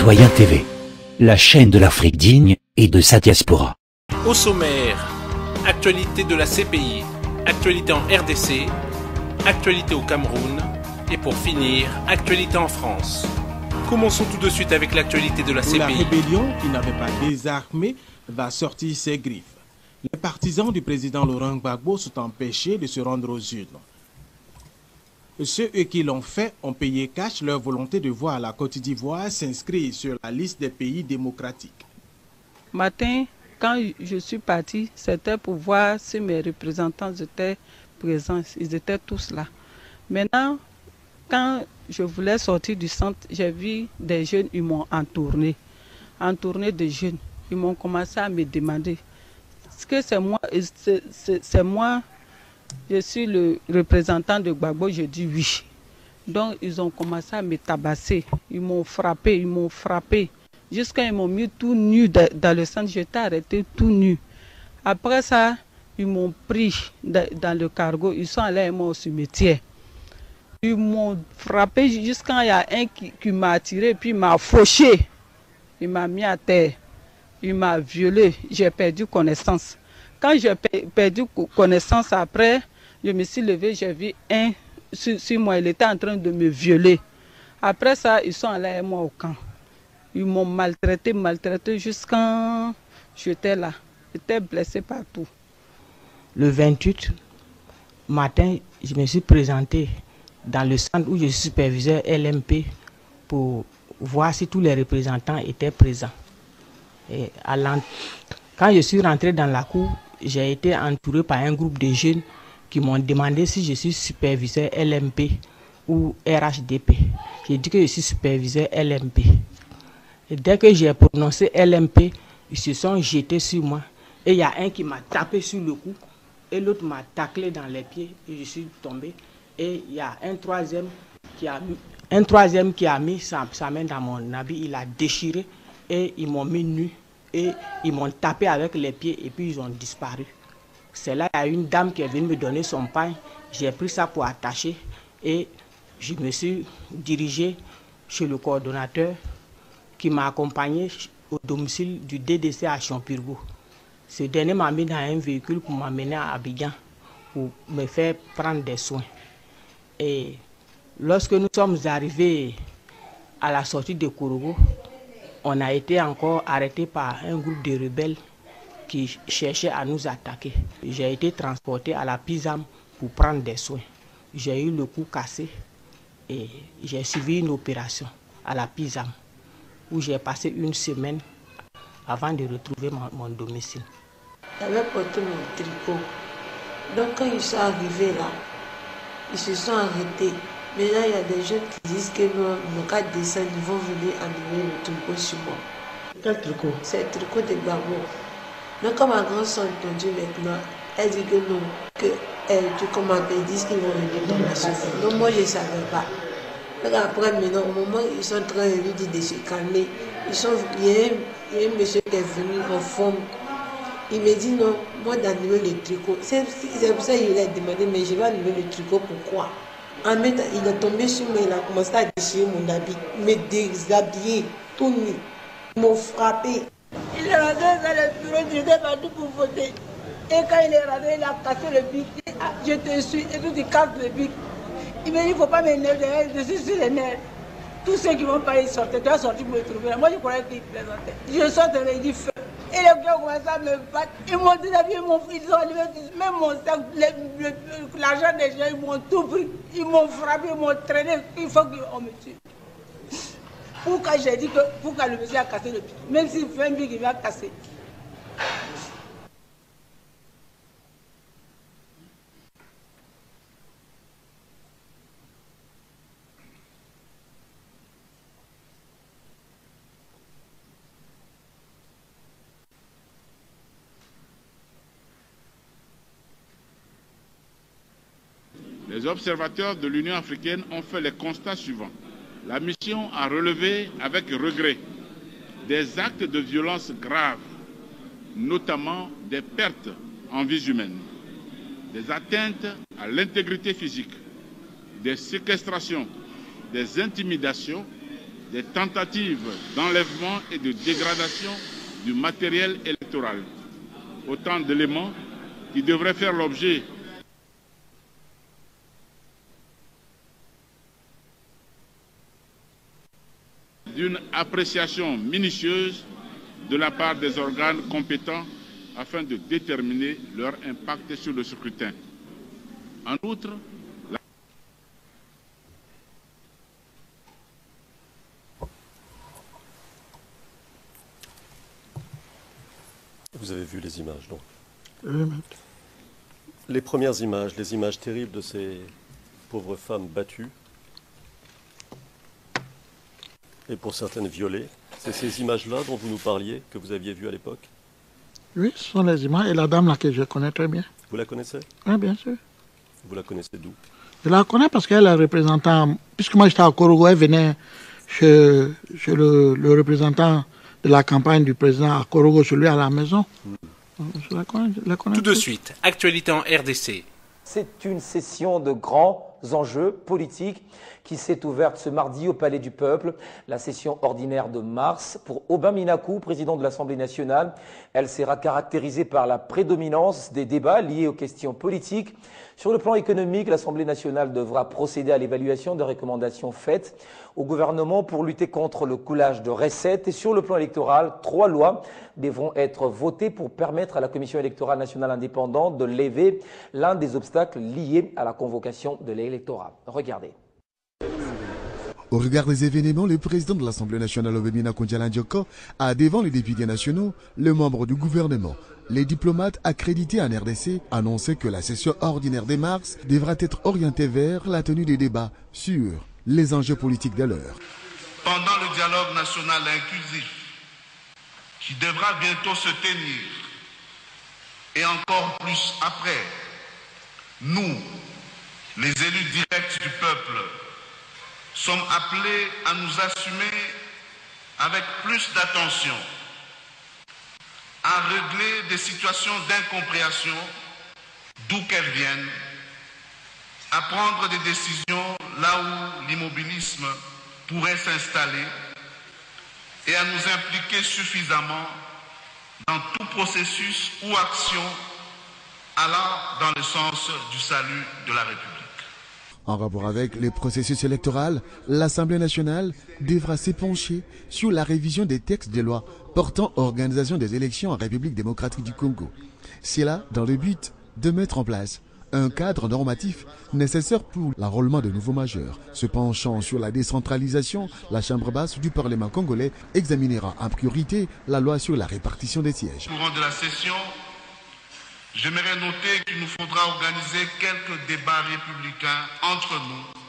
Citoyen TV, la chaîne de l'Afrique digne et de sa diaspora. Au sommaire, actualité de la CPI, actualité en RDC, actualité au Cameroun et pour finir, actualité en France. Commençons tout de suite avec l'actualité de la CPI. La rébellion, qui n'avait pas désarmé, va sortir ses griffes. Les partisans du président Laurent Gbagbo sont empêchés de se rendre aux urnes. Ceux qui l'ont fait ont payé cash leur volonté de voir la Côte d'Ivoire s'inscrire sur la liste des pays démocratiques. Matin, quand je suis partie, c'était pour voir si mes représentants étaient présents. Ils étaient tous là. Maintenant, quand je voulais sortir du centre, j'ai vu des jeunes, ils m'ont entourné de jeunes. Ils m'ont commencé à me demander, est-ce que c'est moi, je suis le représentant de Gbagbo? Je dis oui. Donc ils ont commencé à me tabasser, ils m'ont frappé. Jusqu'à ils m'ont mis tout nu dans le centre, j'étais arrêté tout nu. Après ça, ils m'ont pris dans le cargo, ils sont allés au cimetière. Ils m'ont frappé jusqu'à il y a un qui m'a attiré, puis il m'a fauché. Il m'a mis à terre, il m'a violé, j'ai perdu connaissance. Quand j'ai perdu connaissance après, je me suis levé, j'ai vu un sur moi, il était en train de me violer. Après ça, ils sont allés avec moi au camp. Ils m'ont maltraité jusqu'à j'étais là. J'étais blessé partout. Le 28 matin, je me suis présenté dans le centre où je suis superviseur LMP pour voir si tous les représentants étaient présents. Et quand je suis rentré dans la cour, j'ai été entouré par un groupe de jeunes qui m'ont demandé si je suis superviseur LMP ou RHDP. J'ai dit que je suis superviseur LMP. Et dès que j'ai prononcé LMP, ils se sont jetés sur moi. Et il y a un qui m'a tapé sur le cou et l'autre m'a taclé dans les pieds et je suis tombé. Et il y a un troisième qui a mis sa main dans mon habit, il a déchiré et ils m'ont mis nu et ils m'ont tapé avec les pieds et puis ils ont disparu. C'est là qu'il y a une dame qui est venue me donner son pain, j'ai pris ça pour attacher et je me suis dirigé chez le coordonnateur qui m'a accompagné au domicile du DDC à Champirgo. Ce dernier m'a mis dans un véhicule pour m'amener à Abidjan pour me faire prendre des soins. Et lorsque nous sommes arrivés à la sortie de Korogo, on a été encore arrêté par un groupe de rebelles qui cherchaient à nous attaquer. J'ai été transporté à la PISAM pour prendre des soins. J'ai eu le cou cassé et j'ai suivi une opération à la PISAM où j'ai passé une semaine avant de retrouver mon domicile. J'avais porté mon tricot. Donc quand ils sont arrivés là, ils se sont arrêtés. Maintenant, il y a des jeunes qui disent que non, le cas de descendre, ils vont venir enlever le tricot sur moi. Quel tricot? C'est le tricot de Gbagbo. Donc quand ma grande soeur est entendue maintenant, elle dit que non, que ils disent qu'ils vont venir dans la chauffeur. Donc moi, je ne savais pas. Donc après, maintenant, au moment où ils sont en train de lui dire de se calmer, il y a un monsieur qui est venu en forme. Il me dit non, moi d'enlever le tricot. C'est pour ça qu'il a demandé, mais je vais enlever le tricot, pourquoi? En même temps, il est tombé sur moi, il a commencé à déchirer mon habit, me déshabiller, tout nu. Ils m'ont frappé. Il est rentré dans le bureau, j'étais partout pour voter. Et quand il est rentré, il a cassé le bic. Je te suis, et tout, il casse le bic. Il me dit, il ne faut pas m'énerver, je suis sur les nerfs. Tous ceux qui vont pas y sortir, tu vas sortir pour me trouver. Moi, je croyais qu'il plaisantait. Je sors de il dit feu. Et les gars ont commencé à me battre. Ils m'ont dit, ils ont enlevé même mon sac, l'argent des gens, ils m'ont tout pris. Ils m'ont frappé, ils m'ont traîné. Il faut qu'on me tue. Pourquoi j'ai dit que pourquoi le monsieur a cassé le pied? Même s'il fait un bic, il va casser. Les observateurs de l'Union africaine ont fait les constats suivants. La mission a relevé avec regret des actes de violence graves, notamment des pertes en vies humaines, des atteintes à l'intégrité physique, des séquestrations, des intimidations des tentatives d'enlèvement et de dégradation du matériel électoral. Autant d'éléments qui devraient faire l'objet d'une appréciation minutieuse de la part des organes compétents afin de déterminer leur impact sur le scrutin. En outre, Vous avez vu les images, donc. Oui. Les premières images, les images terribles de ces pauvres femmes battues et pour certaines violées. C'est ces images-là dont vous nous parliez, que vous aviez vues à l'époque? Oui, ce sont les images. Et la dame là que je connais très bien. Vous la connaissez? Oui, bien sûr. Vous la connaissez d'où? Je la connais parce qu'elle est représentant. Puisque moi j'étais à Korogo, elle venait chez le représentant de la campagne du président à Korogo, celui à la maison. Je la connais. Tout de suite, actualité en RDC. C'est une session de grands enjeux politiques qui s'est ouverte ce mardi au Palais du Peuple, la session ordinaire de mars. Pour Aubin Minakou, président de l'Assemblée nationale, elle sera caractérisée par la prédominance des débats liés aux questions politiques. Sur le plan économique, l'Assemblée nationale devra procéder à l'évaluation des recommandations faites au gouvernement pour lutter contre le coulage de recettes. Et sur le plan électoral, 3 lois devront être votées pour permettre à la Commission électorale nationale indépendante de lever l'un des obstacles liés à la convocation de l'électorat. Regardez. Au regard des événements, le président de l'Assemblée nationale, Aubin Minakou Ndiaye Dioko, a devant les députés nationaux, les membres du gouvernement, les diplomates accrédités en RDC, annoncé que la session ordinaire de mars devra être orientée vers la tenue des débats sur les enjeux politiques de l'heure. Pendant le dialogue national inclusif, qui devra bientôt se tenir, et encore plus après, nous, les élus directs du peuple, sommes appelés à nous assumer avec plus d'attention, à régler des situations d'incompréhension, d'où qu'elles viennent, à prendre des décisions là où l'immobilisme pourrait s'installer et à nous impliquer suffisamment dans tout processus ou action allant dans le sens du salut de la République. En rapport avec les processus électoraux, l'Assemblée nationale devra s'épancher sur la révision des textes de loi portant organisation des élections en République démocratique du Congo. C'est là dans le but de mettre en place un cadre normatif nécessaire pour l'enrôlement de nouveaux majeurs. Se penchant sur la décentralisation, la Chambre basse du Parlement congolais examinera en priorité la loi sur la répartition des sièges. Au courant de la session, j'aimerais noter qu'il nous faudra organiser quelques débats républicains entre nous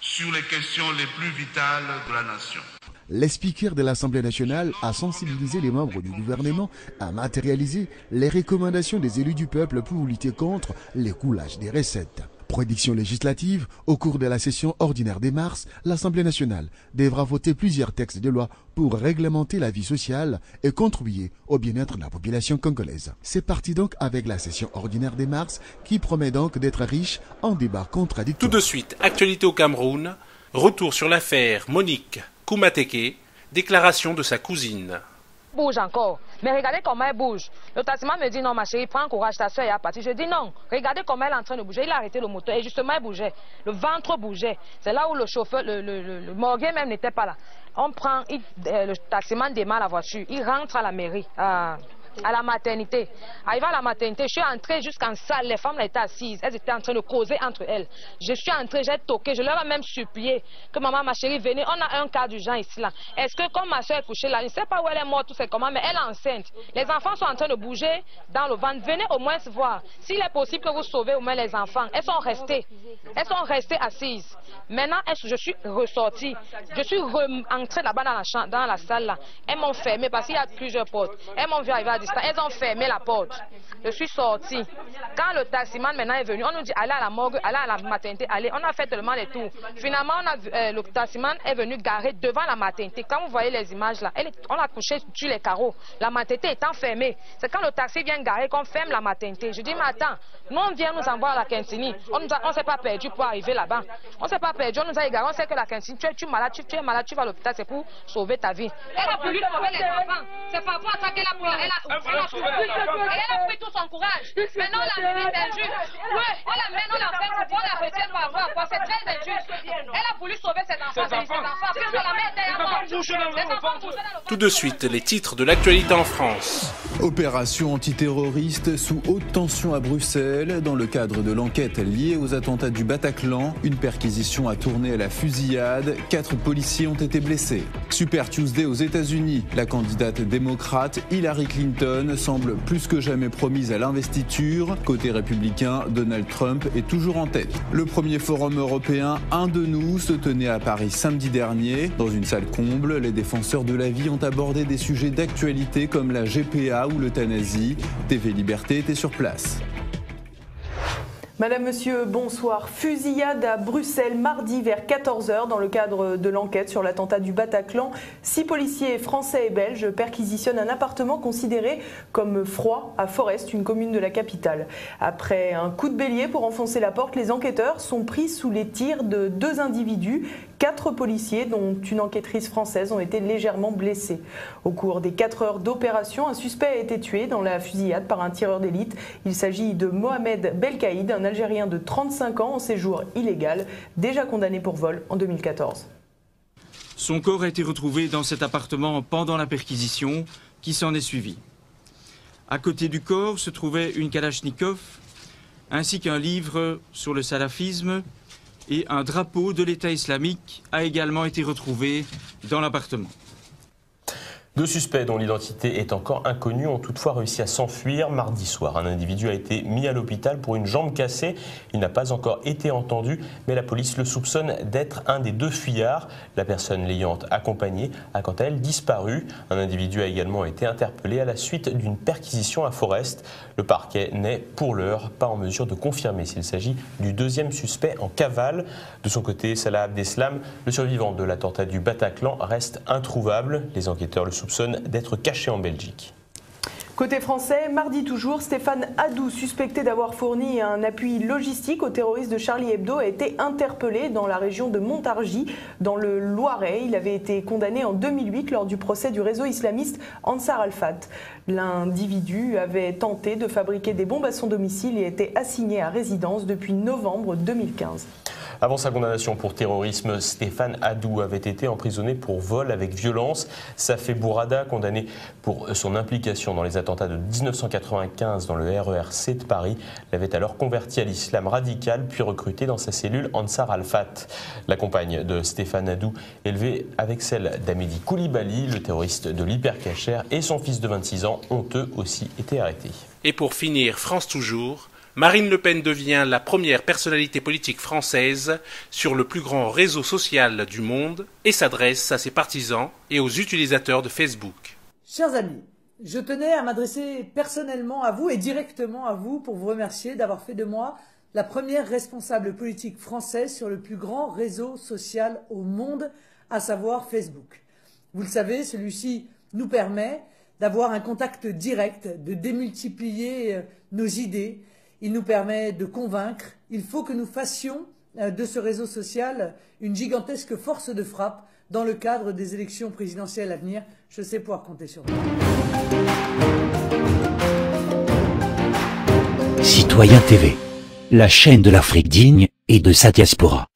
sur les questions les plus vitales de la nation. Les speakers de l'Assemblée nationale a sensibilisé les membres du gouvernement à matérialiser les recommandations des élus du peuple pour lutter contre les coulages des recettes. Prédiction législative, au cours de la session ordinaire de mars, l'Assemblée nationale devra voter plusieurs textes de loi pour réglementer la vie sociale et contribuer au bien-être de la population congolaise. C'est parti donc avec la session ordinaire de mars qui promet donc d'être riche en débats contradictoires. Tout de suite, actualité au Cameroun, retour sur l'affaire Monique Koumateke, déclaration de sa cousine. Bouge encore. Mais regardez comment elle bouge. Le taximan me dit non, ma chérie, prends courage, ta soeur est partie. Je dis non. Regardez comment elle est en train de bouger. Il a arrêté le moteur et justement elle bougeait. Le ventre bougeait. C'est là où le chauffeur, le morguet même n'était pas là. On prend, le taximan démarre la voiture. Il rentre à la mairie, à la maternité. Arrivé à la maternité, je suis entrée jusqu'en salle. Les femmes là étaient assises. Elles étaient en train de causer entre elles. Je suis entrée, j'ai toqué. Je leur ai même supplié que maman, ma chérie, venez. On a un cas d'urgence ici là. Est-ce que comme ma soeur est couchée là, je ne sais pas où elle est morte, tout c'est comment, mais elle est enceinte. Les enfants sont en train de bouger dans le ventre. Venez au moins voir. S'il est possible que vous sauvez au moins les enfants. Elles sont restées assises. Maintenant, je suis ressortie. Je suis entrée là-bas dans la salle là. Elles m'ont fermé parce qu'il y a plusieurs portes. Elles m'ont vu arriver à distance. Elles ont fermé la porte. Je suis sortie. Quand le taximan maintenant est venu, on nous dit allez à la morgue, allez à la maternité, allez. On a fait tellement les tours. Finalement, le taximan est venu garer devant la maternité. Quand vous voyez les images là, on a couché sur les carreaux. La maternité étant fermée. C'est quand le taxi vient garer qu'on ferme la maternité. Je dis mais attends, nous on vient nous envoyer à la Quintini. On ne s'est pas perdu pour arriver là-bas. On ne s'est pas perdu, on nous a égaré. On sait que la Quintini, tu es malade, tu es malade, tu vas à l'hôpital, c'est pour sauver ta vie. Elle a voulu sauver les enfants. C'est pas pour ça qu'elle a pris. Elle a pris tout son courage. Maintenant, la ministre est injuste. Oui, on la mène, on la fait, on la retient par rapport. C'est très injuste. Elle a voulu sauver ses enfants. Puisque la mère était morte. Tout de suite, les titres de l'actualité en France. Opération antiterroriste sous haute tension à Bruxelles. Dans le cadre de l'enquête liée aux attentats du Bataclan, une perquisition a tourné à la fusillade. 4 policiers ont été blessés. Super Tuesday aux États-Unis. La candidate démocrate Hillary Clinton semble plus que jamais promise à l'investiture. Côté républicain, Donald Trump est toujours en tête. Le premier forum européen Un de nous se tenait à Paris samedi dernier. Dans une salle comble, les défenseurs de la vie ont abordé des sujets d'actualité comme la GPA ou l'euthanasie. TV Liberté était sur place. Madame, Monsieur, bonsoir. Fusillade à Bruxelles mardi vers 14 h dans le cadre de l'enquête sur l'attentat du Bataclan. 6 policiers français et belges perquisitionnent un appartement considéré comme froid à Forest, une commune de la capitale. Après un coup de bélier pour enfoncer la porte, les enquêteurs sont pris sous les tirs de 2 individus. 4 policiers, dont une enquêtrice française, ont été légèrement blessés. Au cours des 4 heures d'opération, un suspect a été tué dans la fusillade par un tireur d'élite. Il s'agit de Mohamed Belkaïd, un Algérien de 35 ans en séjour illégal, déjà condamné pour vol en 2014. Son corps a été retrouvé dans cet appartement pendant la perquisition qui s'en est suivie. À côté du corps se trouvait une Kalachnikov ainsi qu'un livre sur le salafisme, et un drapeau de l'État islamique a également été retrouvé dans l'appartement. 2 suspects dont l'identité est encore inconnue ont toutefois réussi à s'enfuir mardi soir. Un individu a été mis à l'hôpital pour une jambe cassée. Il n'a pas encore été entendu, mais la police le soupçonne d'être un des 2 fuyards. La personne l'ayant accompagné a quant à elle disparu. Un individu a également été interpellé à la suite d'une perquisition à Forest. Le parquet n'est pour l'heure pas en mesure de confirmer s'il s'agit du 2e suspect en cavale. De son côté, Salah Abdeslam, le survivant de l'attentat du Bataclan, reste introuvable. Les enquêteurs le soupçonne d'être caché en Belgique. Côté français, mardi toujours, Stéphane Hadou, suspecté d'avoir fourni un appui logistique aux terroristes de Charlie Hebdo, a été interpellé dans la région de Montargis, dans le Loiret. Il avait été condamné en 2008 lors du procès du réseau islamiste Ansar Al-Fat. L'individu avait tenté de fabriquer des bombes à son domicile et était assigné à résidence depuis novembre 2015. Avant sa condamnation pour terrorisme, Stéphane Hadou avait été emprisonné pour vol avec violence. Safé Bourada, condamné pour son implication dans les attentats de 1995 dans le RERC de Paris, l'avait alors converti à l'islam radical puis recruté dans sa cellule Ansar Al-Fat. La compagne de Stéphane Hadou, élevée avec celle d'Amédi Koulibaly, le terroriste de l'Hypercacher, et son fils de 26 ans ont eux aussi été arrêtés. Et pour finir, France Toujours, Marine Le Pen devient la première personnalité politique française sur le plus grand réseau social du monde et s'adresse à ses partisans et aux utilisateurs de Facebook. Chers amis, je tenais à m'adresser personnellement à vous et directement à vous pour vous remercier d'avoir fait de moi la première responsable politique française sur le plus grand réseau social au monde, à savoir Facebook. Vous le savez, celui-ci nous permet d'avoir un contact direct, de démultiplier nos idées. Il nous permet de convaincre. Il faut que nous fassions de ce réseau social une gigantesque force de frappe dans le cadre des élections présidentielles à venir. Je sais pouvoir compter sur vous. Citoyen TV, la chaîne de l'Afrique digne et de sa diaspora.